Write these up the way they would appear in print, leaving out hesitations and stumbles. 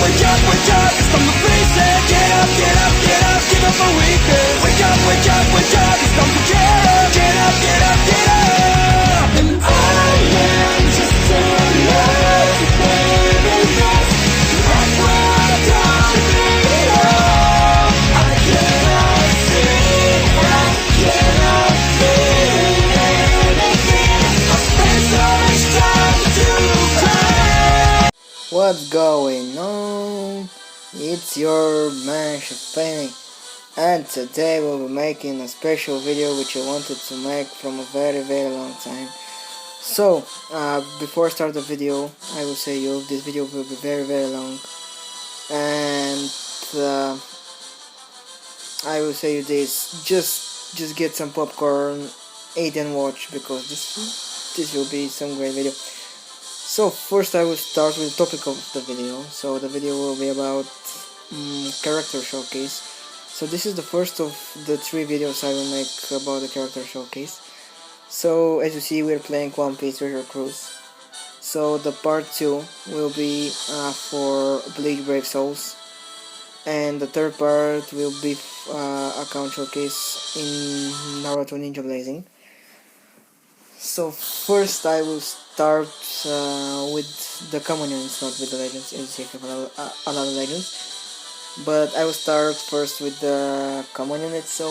wake up, it's time to face it. Get up, get up, get up, give up a weakness. Wake up, wake up, wake up, it's time to get up. Get up, get up, get up. And I am just a lazy baby, yes. That's where I got to be. I cannot see, I cannot feel anything. I spend so much time to cry. What's going on? It's your man Shafani, and today we'll be making a special video which I wanted to make from a very long time. So, before I start the video, I will say this video will be very long, and I will say you this: just get some popcorn, eat and watch, because this will be some great video. So first I will start with the topic of the video. So the video will be about character showcase. So this is the first of the 3 videos I will make about the character showcase. So as you see, we're playing One Piece Treasure Cruise. So the part 2 will be for Bleach Brave Souls, and the third part will be account showcase in Naruto Ninja Blazing. So first I will start with the common units, not with the legends, as you have a lot of legends. But I will start first with the common units. So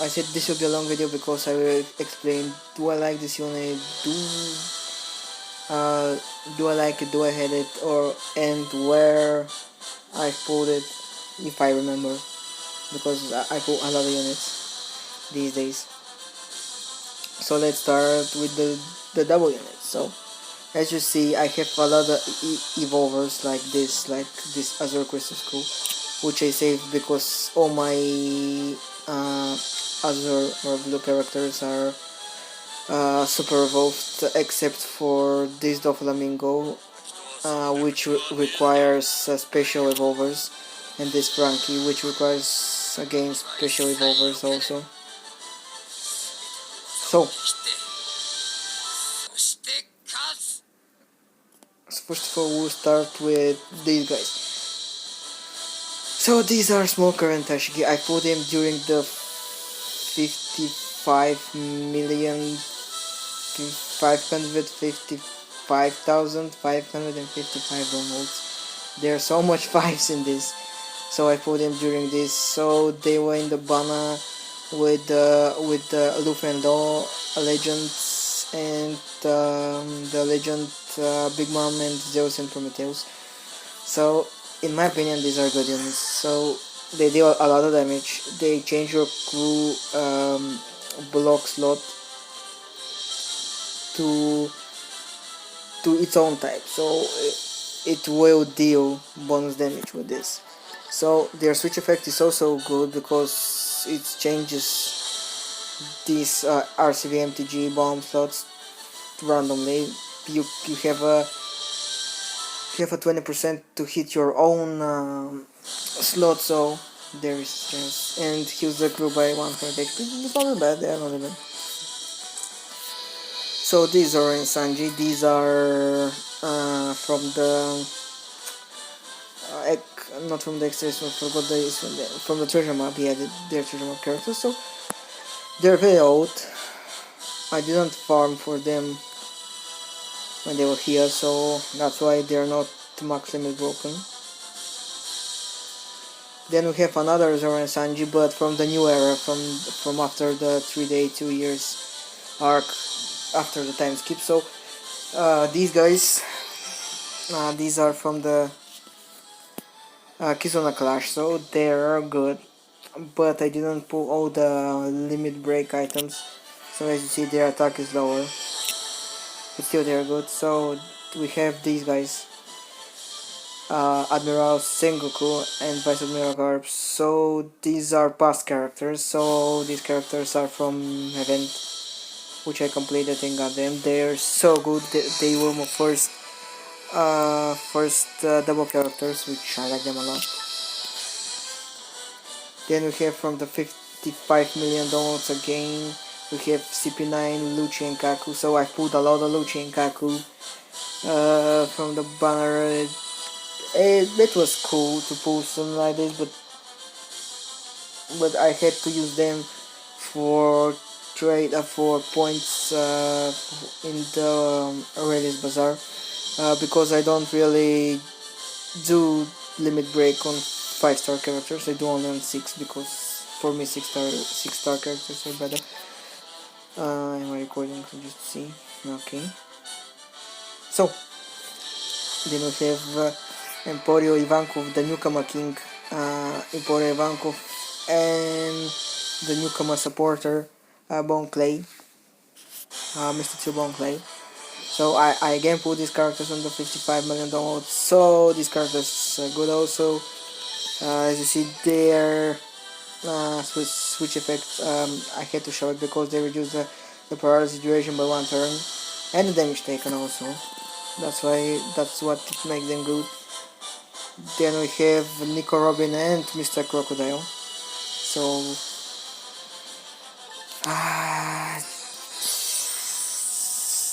I said this will be a long video because I will explain, do I like this unit, do I like it, do I hate it, and where I pulled it, if I remember, because I pull a lot of units these days. So let's start with the double units. So as you see, I have a lot of evolvers like this Azure Crystal Skull, which I saved because all my Azure or blue characters are super evolved, except for this Doflamingo, which requires special evolvers, and this Frankie, which requires again special evolvers also. So first of all, we'll start with these guys. So these are small current Tashigi. I put them during the 55,555,555 downloads. There are so much 5s in this, so I put them during this. So they were in the Bana with the Luffy and Law legends, and the legend Big Mom and Zeus and Prometheus. So in my opinion, these are good units. So they deal a lot of damage. They change your crew block slot to its own type, so it will deal bonus damage with this. So their switch effect is also good because it changes these RCV MTG bomb slots randomly. You have a 20% to hit your own slot, so there is a chance. And heals the crew by 100 HP. It's not bad, they are not bad. So these are in Sanji. These are from the not from the extension, I forgot from the treasure map. Yeah, their treasure map characters. So they're very old. I didn't farm for them when they were here, so that's why they're not max limit broken. Then we have another Zoro and Sanji, but from the new era, from after the 3-day 2 years arc, after the time skip. So these guys, these are from the Kizuna Clash, so they are good, but I didn't pull all the limit break items, so as you see their attack is lower, but still they are good. So we have these guys, Admiral Sengoku and Vice Admiral Garb. So these are past characters, so these characters are from event which I completed and got them. They're so good. They were my first double characters, which I like them a lot. Then we have from the 55 million downloads again, we have CP9, Lucci and Kaku. So I put a lot of Lucci and Kaku from the banner it was cool to pull something like this, but I had to use them for trade for points in the release bazaar because I don't really do limit break on 5-star characters. I do only on 6 because for me 6-star characters are better. Am I recording? So just see. Okay. So then we have Emporio Ivankov, the newcomer king, Emporio Ivankov, and the newcomer supporter, Bon Clay, Mr. 2 Bon Clay. So I again put these characters on the 55 million downloads. So these characters are good also. As you see there, switch effect. I had to show it because they reduce the paralysis duration by 1 turn, and the damage taken also. That's what makes them good. Then we have Nico Robin and Mr. Crocodile. So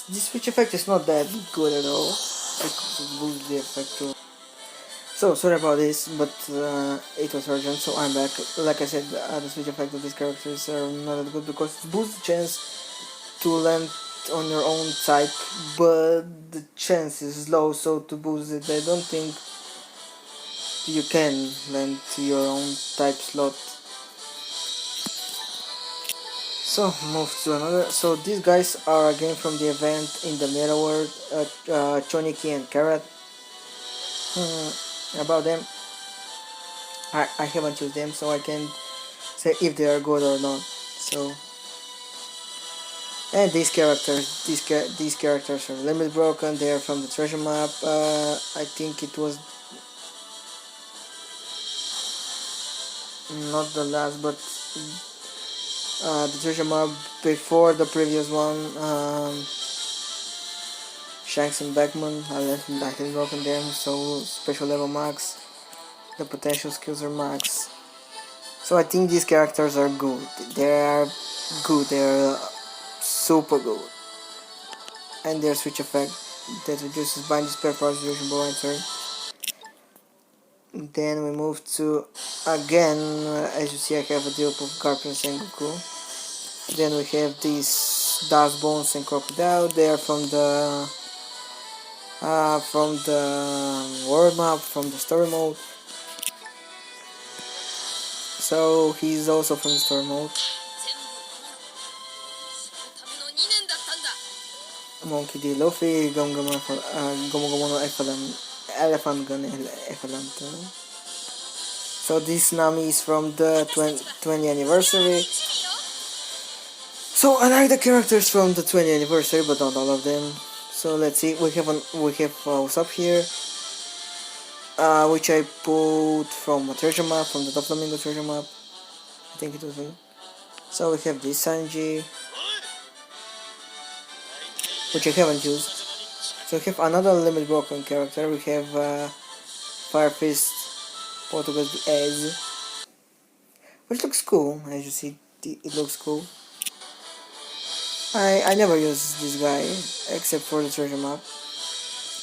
this switch effect is not that good at all because it boosts the effect too. So sorry about this, but it was urgent, so I'm back. Like I said, the switch effect of these characters are not that good because it boosts the chance to land on your own type, but the chance is low, so to boost it I don't think you can land to your own type slot. So move to another. So these guys are again from the event in the Meta World, Choniki and Carrot. About them, I haven't used them, so I can't say if they are good or not. So, and these characters are limit broken. They are from the treasure map. I think it was not the last, but the treasure map before the previous one. Shanks and Beckman, I didn't broken them, so special level max. The potential skills are max. So I think these characters are good. They are good. They are super good. And their switch effect that reduces binding spare parts duration by 1 turn. Then we move to again. As you see, I have a dupe of Garp and Sengoku. Then we have these Dust Bones and Crocodile. They are from the world map, from the story mode. So he's also from the story mode. Monkey D. Luffy, Gomu Gomu no Elephant Gun Elephant. So this Nami is from the 20th anniversary. So I like the characters from the 20th anniversary, but not all of them. So let's see. We have what's up here, which I pulled from a treasure map, from the Top Flamingo treasure map. I think it was good. So we have this Sanji, which I haven't used. So we have another limit broken character. We have Fire Fist, Portuguese Ez, which looks cool. As you see, it looks cool. I never use this guy except for the treasure map.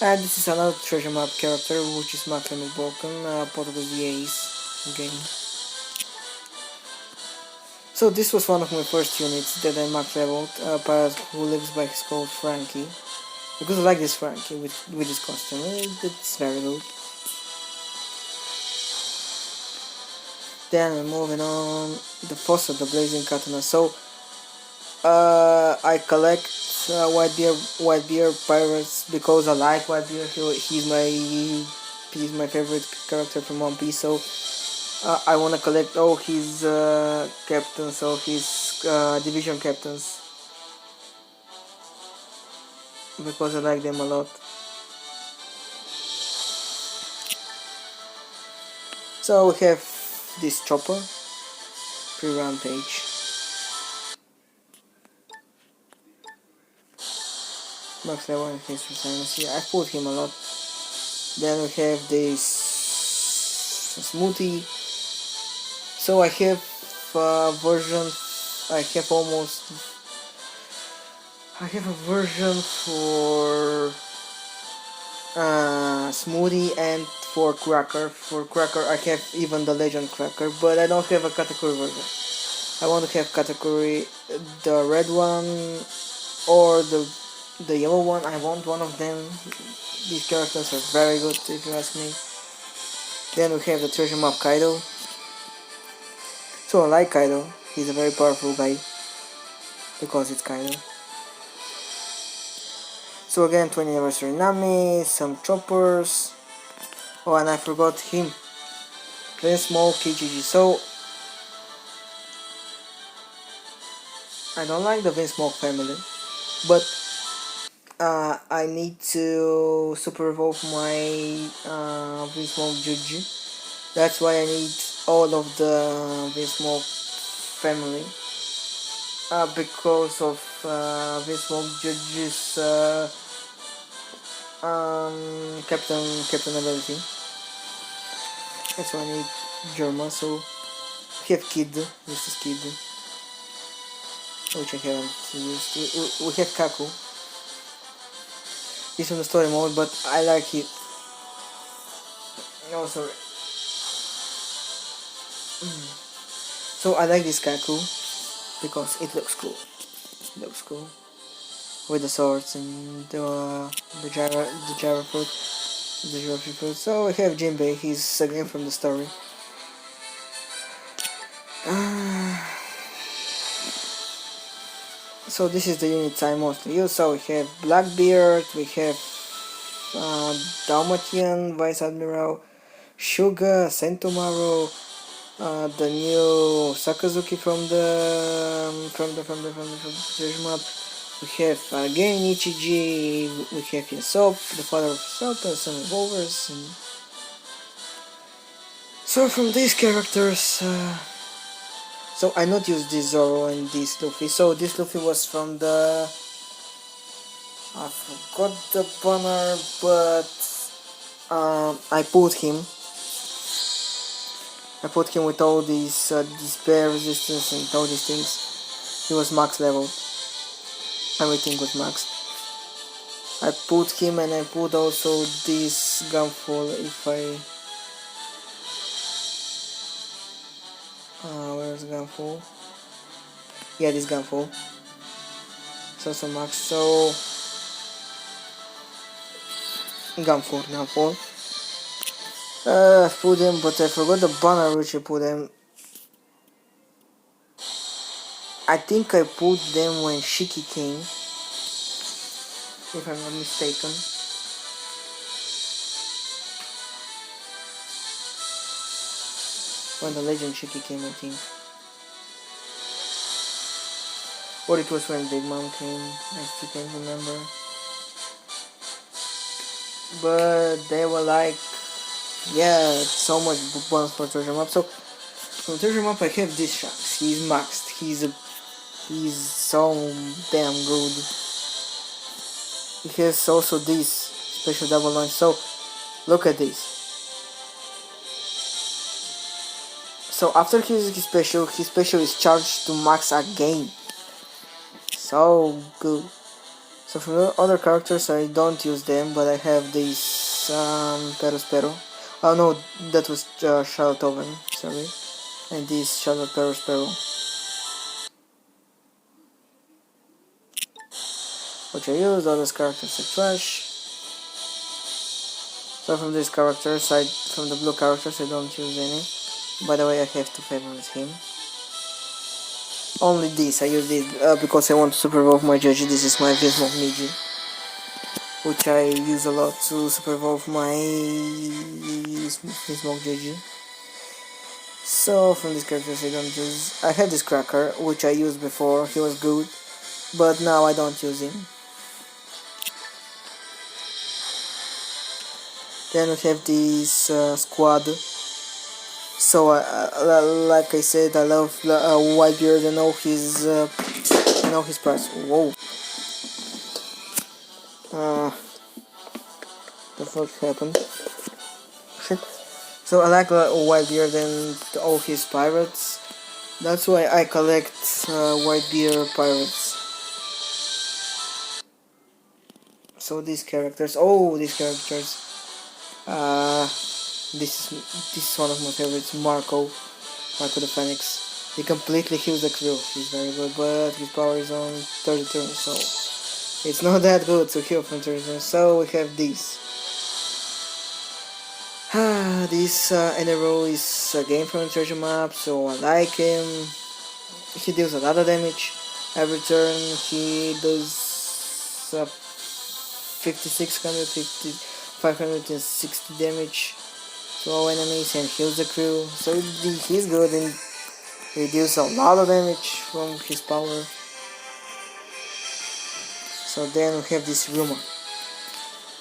And this is another treasure map character, which is max limit broken, Portuguese Ace game. So this was one of my first units that I max leveled, Pirate who lives by his code Frankie. Because I like this Frankie with his costume, it's very good. Then we're moving on, the Fossa, the Blazing Katana. So I collect Whitebeard pirates because I like Whitebeard. He's my favorite character from One Piece. So I want to collect all his captains, all his division captains, because I like them a lot. So we have this Chopper, pre-rampage. Max level and his supremacy. I put him a lot. Then we have this Smoothie. So I have a version. I have a version for Smoothie and for Cracker. For Cracker, I have even the Legend Cracker, but I don't have a category version. I want to have category the red one or the yellow one. I want one of them. These characters are very good, if you ask me. Then we have the treasure map Kaido. So I like Kaido. He's a very powerful guy because it's Kaido. So again, 20th anniversary Nami, some choppers. Oh, and I forgot him. Very small KGG. So I don't like the Vince Smoke family, but I need to super evolve my Vince Smoke Juji. That's why I need all of the Vince Smoke family. Because of Vince Smoke Juji's captain ability. That's why I need Germa. So we have Kid. This is Kid, which I haven't used. We have Kaku. He's on the story mode, but I like it. No, sorry. So I like this Kaku because it looks cool. It looks cool with the swords and the Java fruit. So we have Jinbei. He's again from the story. So this is the units I mostly use. So we have Blackbeard, we have Dalmatian, Vice Admiral, Suga, Sentomaru, the new Sakazuki from the treasure map. We have again Ichiji, we have Yasop, the father of Yasop, and some revolvers. And so from these characters, so I not use this Zoro and this Luffy. So this Luffy was from the, I forgot the banner, but I put him with all these despair resistance and all these things. He was max level. Everything was maxed. I put him and I put also this gunfall if I... where's gunfall? Yeah, this gunfall. It's also max. So gunfall. Put them, but I forgot the banner which I put them. I think I put them when Shiki came, if I'm not mistaken. When the Legend Shiki came, I think. Or it was when Big Mom came, I still can't remember. But they were like, yeah, so much bonus for treasure map. So from treasure map I have this Shanks. He's maxed. He's so damn good. He has also this special double launch. So look at this. So after he uses his special is charged to max again. So good. So from the other characters I don't use them, but I have this Perospero. Oh no, that was Charlotte Oven, sorry. And this Charlotte Perospero, which I use. All those characters are trash. So from these characters, from the blue characters I don't use any. By the way, I have to favorite him. Only this, I use this because I want to super evolve my Joji. This is my Vismok Miji, which I use a lot to super evolve my Vismok Joji. So from these characters I don't use. I have this Cracker, which I used before. He was good, but now I don't use him. Then we have this squad. So like I said, I love Whitebeard and all his price. Whoa. The fuck happened? Shit. So I like Whitebeard and all his pirates. That's why I collect Whitebeard pirates. So these characters, This is one of my favorites, Marco the Phoenix. He completely heals the crew. He's very good, but his power is on 30 turns, so it's not that good to heal from 30 turns. So we have this. This NRO is a game from the treasure map, so I like him. He deals a lot of damage every turn. He does 560 damage to all enemies and heals the crew. So he's good and he deals a lot of damage from his power. So then we have this Ryuma.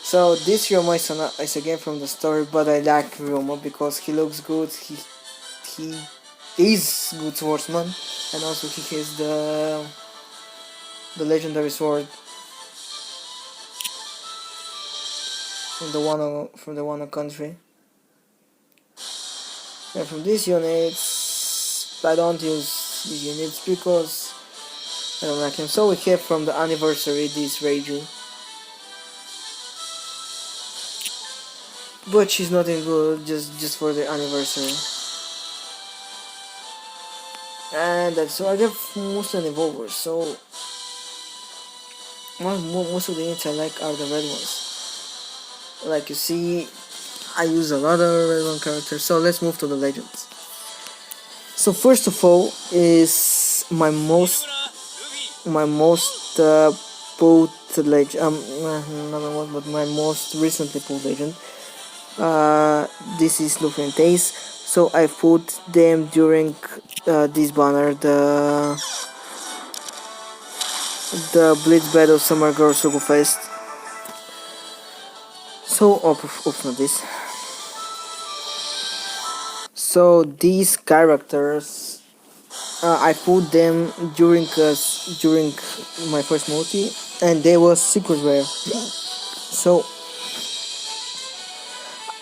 So this Ryuma is a game from the story, but I like Ryuma because he looks good. He is good swordsman, and also he has the legendary sword from the Wano country. And from these units, I don't use these units because I don't like him. So we have from the anniversary this Reiju, but she's not in good just for the anniversary. And that's so I have mostly evolvers. So most of the units I like are the red ones. Like you see, I use a lot of red one characters. So let's move to the legends. So first of all is my most pulled legend. Not one, but my most recently pulled legend. This is Luffy and Taze. So I put them during this banner, the Blitz Battle Summer Girl Sugo Fest. So oops, not this. So these characters, I put them during my first multi, and they were secret rare. So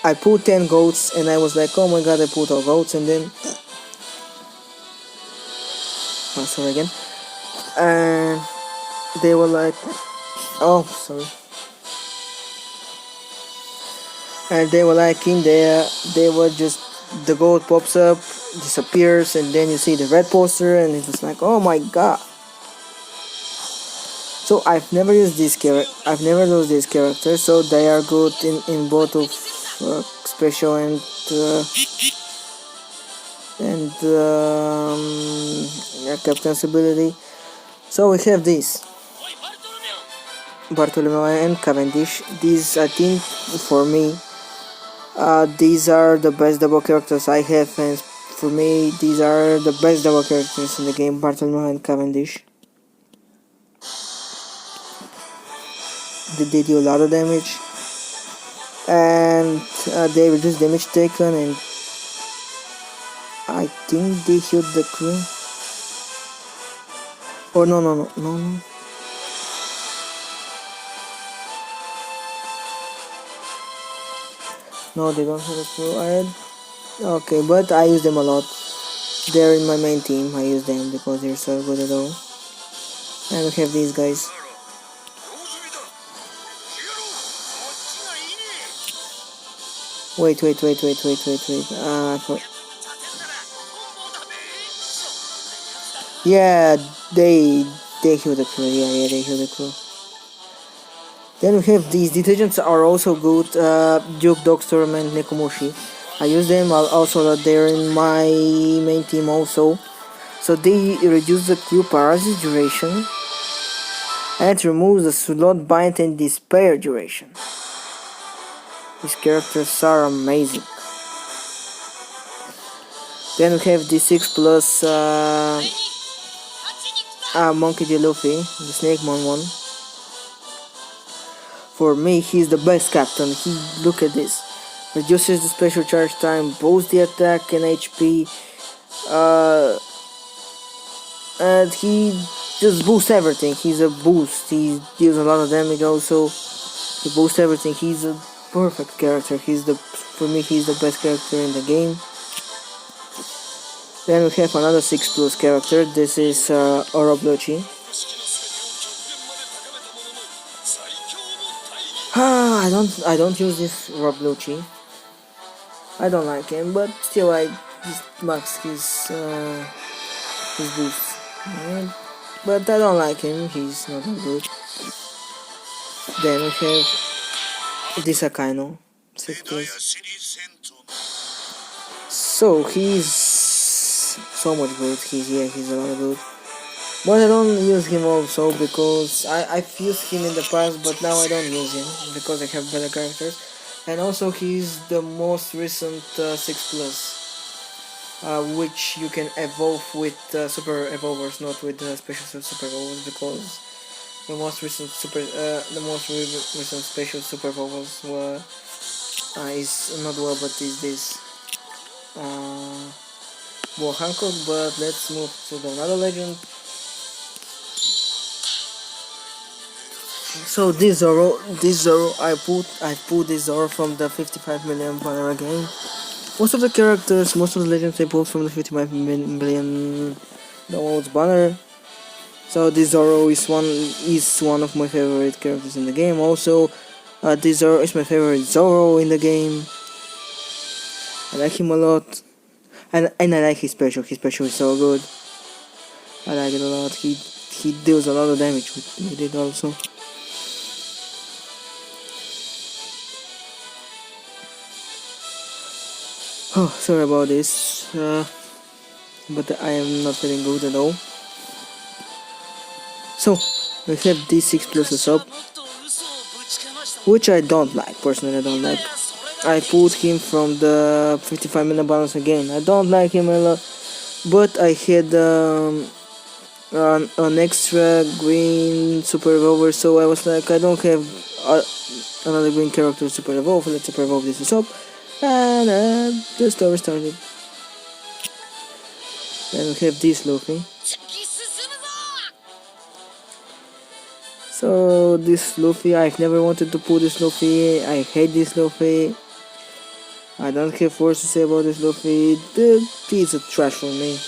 I put 10 goats, and I was like, oh my god, I put all goats, and then sorry again, and they were like, oh sorry. And they were like in there, they were just, the gold pops up, disappears, and then you see the red poster, and it was like, oh my god. So I've never used these characters, so they are good in both of special and captain's ability. So we have this Bartolomeo and Cavendish. These, I think, for me, these are the best double characters I have, and for me these are the best double characters in the game, Bartolomeo and Cavendish. They do a lot of damage, and they reduce damage taken, and I think they healed the crew. Oh no. No, they don't have a crew. Okay, but I use them a lot. They're in my main team. I use them because they're so good at all. And we have these guys. Wait. Yeah, they heal the crew. Yeah, they heal the crew. Then we have these detergents are also good. Duke, Dogstorm, and Nekomushi. I use them also. They're in my main team also. So they reduce the crew paralysis duration and removes the slot bind and despair duration. These characters are amazing. Then we have D6 plus Monkey D. Luffy, the Snake Mon one. For me, he's the best captain. Look at this. Reduces the special charge time, boosts the attack and HP, and he just boosts everything. He's a boost. He deals a lot of damage also. He boosts everything. He's a perfect character. For me, he's the best character in the game. Then we have another 6+ character. This is Oroblochi. I don't use this Oroblochi. I don't like him, but still I just max his boost. But I don't like him, he's not that good. Then we have this Akaino, 6 plus. So he's so much good, he's a lot good. But I don't use him also because I've used him in the past, but now I don't use him because I have better characters. And also he's the most recent 6 plus, which you can evolve with super evolvers, not with special super evolvers, because the most recent recent special super evolvers were is not well, but is this War Hancock. But let's move to the another legend. So this Zoro, I put this Zoro from the 55 million banner game. Most of the characters, most of the legends I pulled from the 55 million downloads banner. So this Zoro is one of my favorite characters in the game. Also, this Zoro is my favorite Zoro in the game. I like him a lot, and I like his special. His special is so good. I like it a lot. He deals a lot of damage with it also. Oh, sorry about this, but I am not feeling good at all. So, we have these 6 pluses up, which I don't like, personally I don't like. I pulled him from the 55 million balance again. I don't like him a lot, but I had an extra green super evolver, so I was like, I don't have another green character super evolve, let's super evolve this up. And the story started. Then we have this Luffy. So this Luffy, I've never wanted to pull this Luffy. I hate this Luffy. I don't have words to say about this Luffy. He's a trash for me.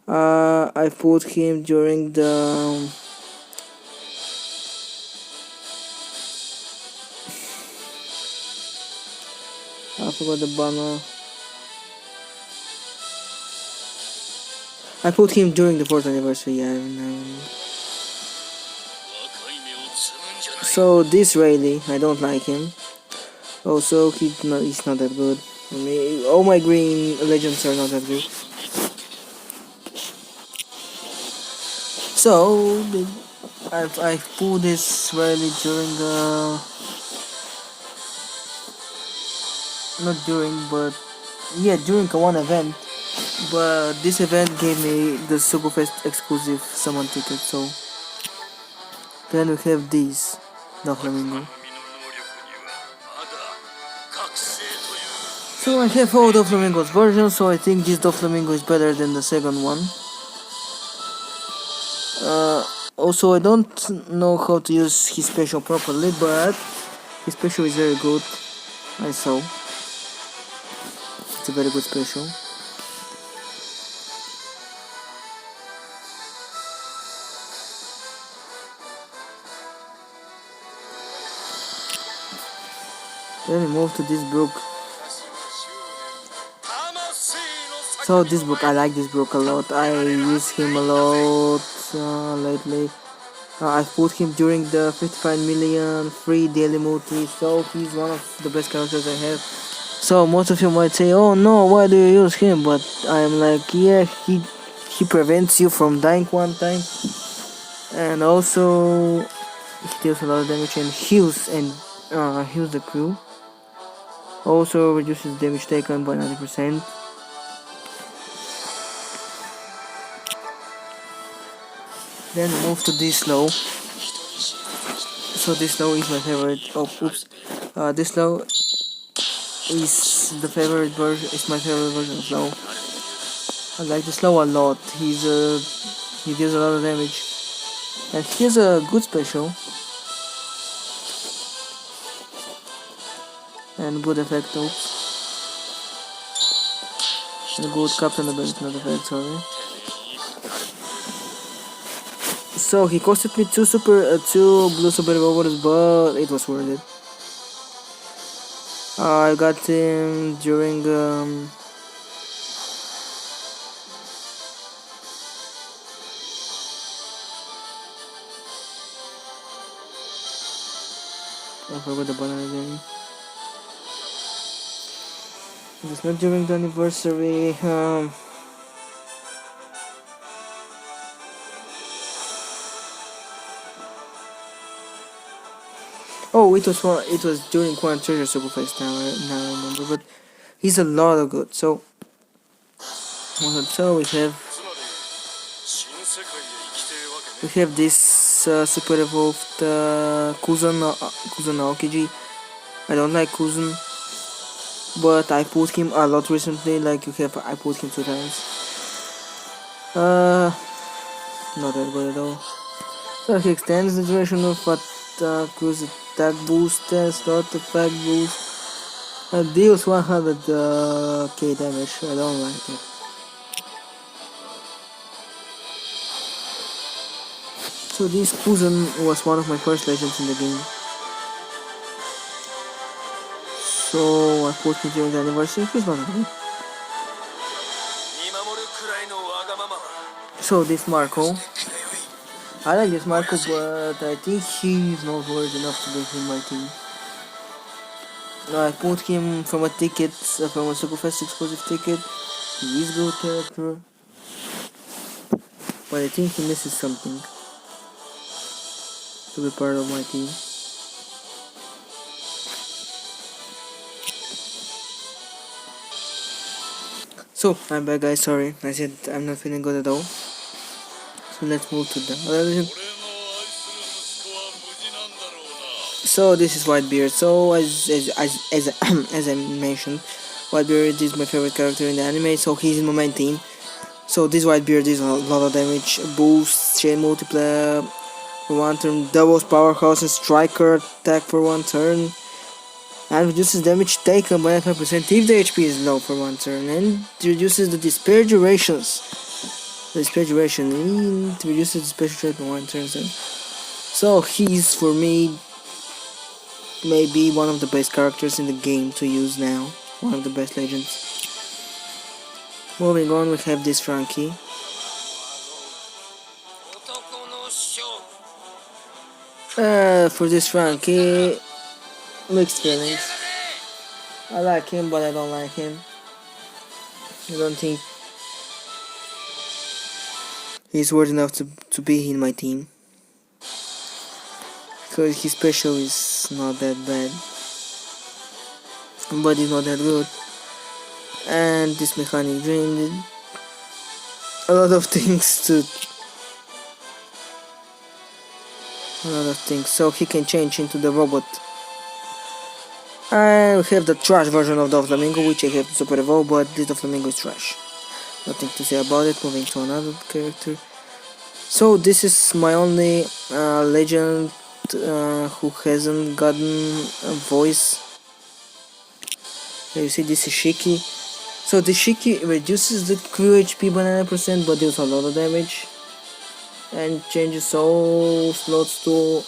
I pulled him during the I forgot the banner. I put him during the 4th anniversary, yeah. So this Rayleigh, I don't like him. Also, he's not that good. I mean, all my green legends are not that good. So I pulled this Rayleigh during the during one event. But this event gave me the Superfest exclusive summon ticket, so then we have these, the Flamingo. So I have all the Flamingo's versions, so I think this Doflamingo is better than the second one. Also, I don't know how to use his special properly, but his special is very good. I saw. It's a very good special. Then we move to this book. So this book, I like this book a lot. I use him a lot lately. I put him during the 55 million free daily multi, so he's one of the best characters I have. So most of you might say, oh no, why do you use him? But I'm like, yeah, he prevents you from dying one time, and also he deals a lot of damage and heals the crew. Also reduces damage taken by 90%. Then move to this slow. So this slow is my favorite. Oh, oops. This slow is my favorite version of slow. I like the slow a lot. He deals a lot of damage, and he has a good special and good effect. Oops. And good captain ability, not effect. Sorry. So he costed me two blue super evolvers, but it was worth it. I got him during I forgot the button again. It's not during the anniversary. Oh, it was during Quan Treasure Super Fest. Now I remember, but he's a lot of good. So we have this super evolved Kuzan Aokiji. I don't like Kuzan, but I put him a lot recently. Like I put him 2 times. Not that good at all. So he extends the duration of cruise attack boost and start attack boost. Deals 100k damage. I don't like it. So this Kuzan was one of my first legends in the game. So I put him during the anniversary. He's not good. So this Marco. I like this Marco, but I think he's not worth enough to be in my team. I put him from a ticket, from a Superfest exclusive ticket. He is a good character, but I think he misses something to be part of my team. So I'm back, guys. Sorry, I said I'm not feeling good at all. So let's move to the other legend. So this is Whitebeard. So as I mentioned, Whitebeard is my favorite character in the anime. So he's in my main team. So this Whitebeard is a lot of damage, boosts, chain multiplier for 1 turn, doubles powerhouse and striker attack for 1 turn, and reduces damage taken by 5% if the HP is low for 1 turn, and reduces the despair durations. The despair duration, it reduces the special trade by 1 turn. So he's for me maybe one of the best characters in the game to use now, one of the best legends. Moving on, we have this Frankie. For this Frankie, mixed feelings. I like him, but I don't like him. I don't think he's worth enough to be in my team. Because his special is not that bad, but he's not that good. And this mechanic dream did a lot of things. So he can change into the robot. I have the trash version of the Flamingo, which I have to super evolve, but this Flamingo is trash. Nothing to say about it. Moving to another character. So this is my only legend who hasn't gotten a voice. You see, this is Shiki. So the Shiki reduces the crew HP by 9%, but deals a lot of damage, and changes all slots to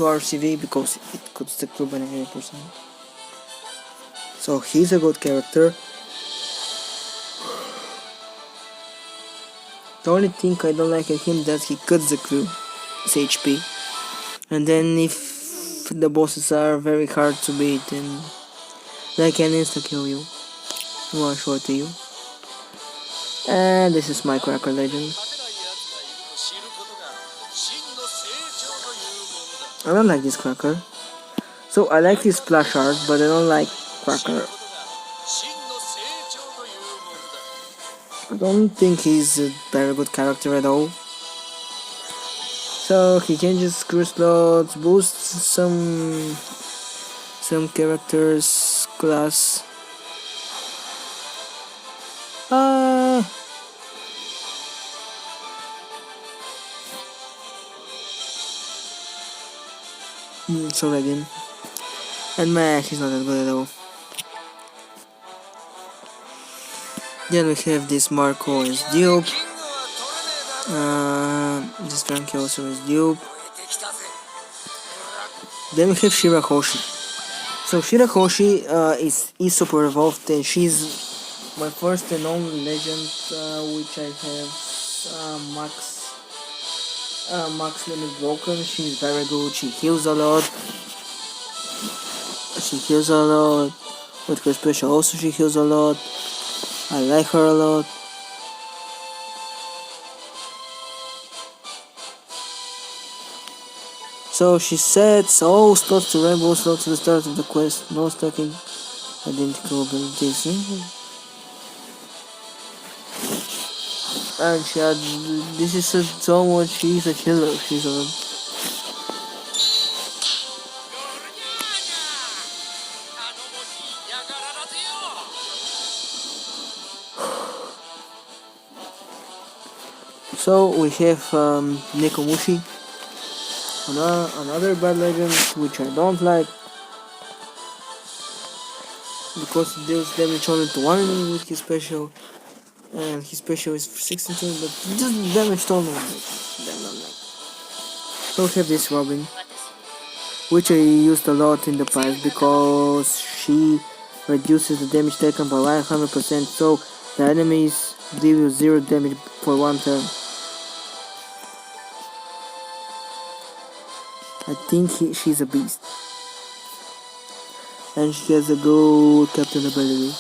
RCV because it cuts the crew by 9%. So he's a good character. The only thing I don't like at him is that he cuts the crew's HP, and then if the bosses are very hard to beat, then they can insta kill you. One shot to you. And this is my Cracker legend. I don't like this Cracker. So I like his splash art, but I don't like Cracker. I don't think he's a very good character at all. So he changes screw slots, boosts some characters class. So again, and Mac is not that good at all. Then we have this Marco as dupe. This Frankie also is dupe. Then we have Shirahoshi. So Shirahoshi is super evolved, and she's my first and only legend, which I have max limit broken. She's very good. She heals a lot. She heals a lot. With her special also she heals a lot. I like her a lot. So she sets all slots to rainbow slots to the start of the quest. No stacking identical abilities. And she had this is so much. She's a killer. She's a So we have Nekomushi, another bad legend which I don't like because it deals damage only to one enemy with his special, and his special is for 16, but it does damage to only one. So we have this Robin, which I used a lot in the past because she reduces the damage taken by 100%, so the enemies deal 0 damage for one turn. I think she's a beast. And she has a good captain ability.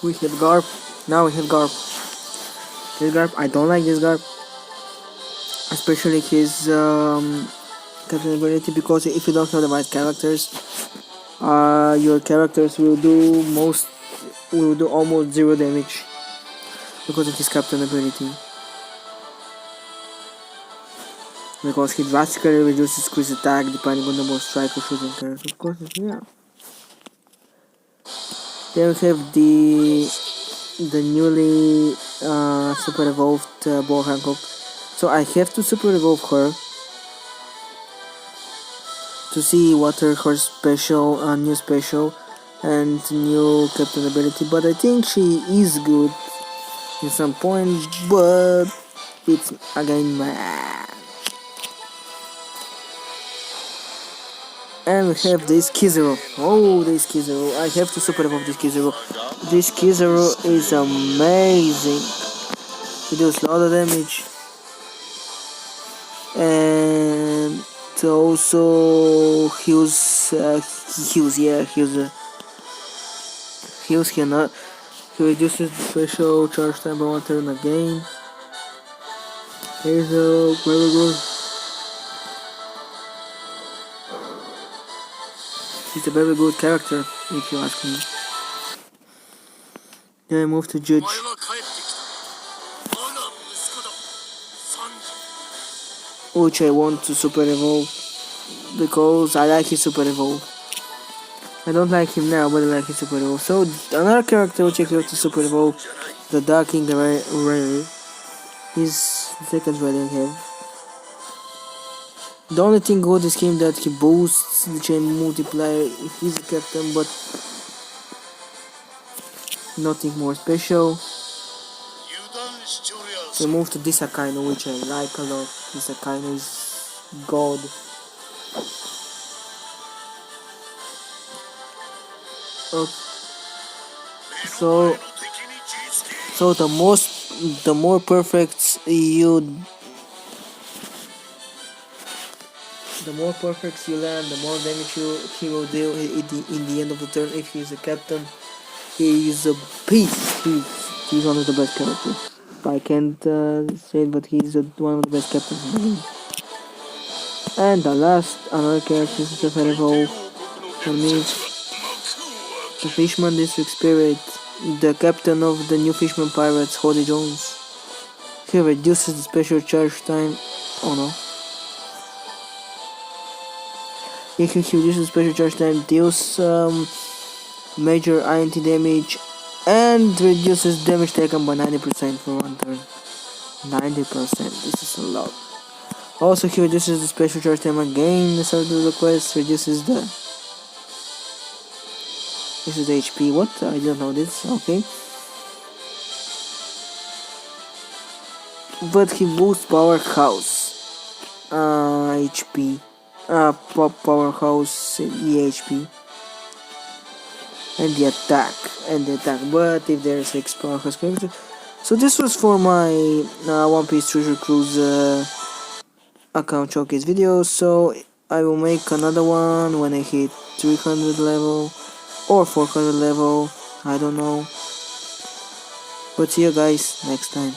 We have Garp. Now we have Garp. This Garp, I don't like this Garp. Especially his captain ability, because if you don't have the right characters, your characters will do almost 0 damage because of his captain ability. Because he drastically reduces Chris attack depending on the most strike or shooting character. Of course, yeah. Then we have the newly super evolved Ball Hancock. So I have to super evolve her to see what are her special, new special and new captain ability. But I think she is good in some point, but it's again bad. And we have this Kizaru. Oh, this Kizaru. I have to super evolve this Kizaru. This Kizaru is amazing. He does a lot of damage. And also heals cannot. He reduces the special charge time by 1 turn again. He's a very good. He's a very good character, if you ask me. Then I move to Judge, which I want to super evolve because I like his super evolve. I don't like him now, but I like his super evolve. So another character which I have to super evolve, the Dark King Rare, is the second rare I have. The only thing good is him that he boosts the chain multiplier if he's a captain, but nothing more special. So I move to this Akainu, which I like a lot. This Akainu is god. So the more perfect you land, the more damage he will deal in the end of the turn. If he's a captain, he is a beast. He's one of the best characters. I can't say it, but he's one of the best captains in the game. And the last another character is the evolve for me. The Fishman District Spirit, the captain of the new Fishman Pirates, Holly Jones. He reduces the special charge time. Oh no. If he reduces special charge time, deals major INT damage and reduces damage taken by 90% for 1 turn. 90%, this is a lot. Also, he reduces the special charge time again. The start of the quest reduces the. This is the HP. What? I don't know this. Okay. but he boosts powerhouse HP, powerhouse EHP, and the attack. But if there's 6 powerhouse characters, so this was for my One Piece Treasure Cruise account showcase video. So I will make another one when I hit 300 level or 400 level. I don't know. But see you guys next time.